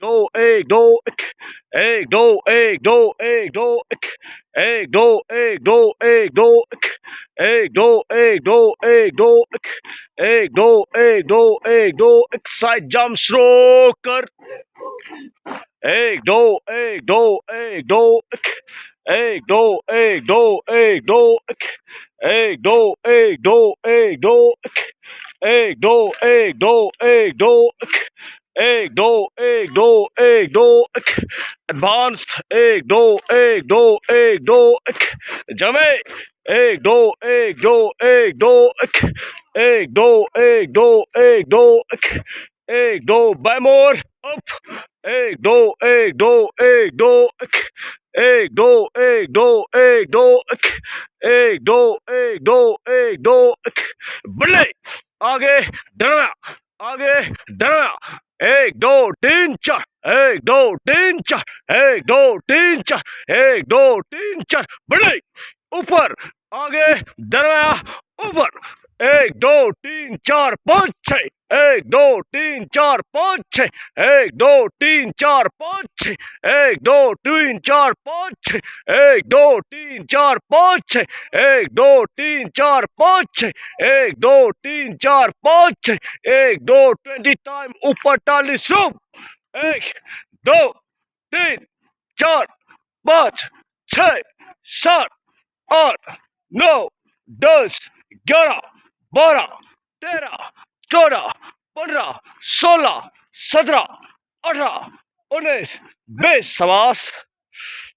दो एक दो एक दो एक दो एक दो एक दो एक दो एक दो एक दो एक दो एक दो एक दो एक दो एक दो साइड जंप स्लो कर एक दो एक दो एक दो एक दो एक दो एक दो एक दो एक दो एक दो एक दो एक दो एक दो एक दो एक दो एक दो एडवांस्ड एक दो एक दो एक दो जमे एक दो एक दो एक दो एक दो एक दो एक दो एक दो बाय मोर अप एक दो एक दो एक दो एक दो एक दो एक दो एक दो एक दो एक दो बल्ले आगे डरना आगे डरना एक दो तीन चार एक दो तीन चार एक दो तीन चार एक दो तीन चार बल्ले ऊपर आगे डरना ऊपर एक दो तीन चार पाँच छः एक दो तीन चार पाँच छः एक दो तीन चार पाँच छः एक दो तीन चार पाँच छः एक दो तीन चार पाँच छः एक दो तीन चार पाँच छः एक दो तीन चार पाँच छः एक दो 20 टाइम ऊपर टाली सूप एक दो तीन चार पाँच छः सात आठ नौ 10 11 12 13 14 15 16 17 18 19 20 शाबाश।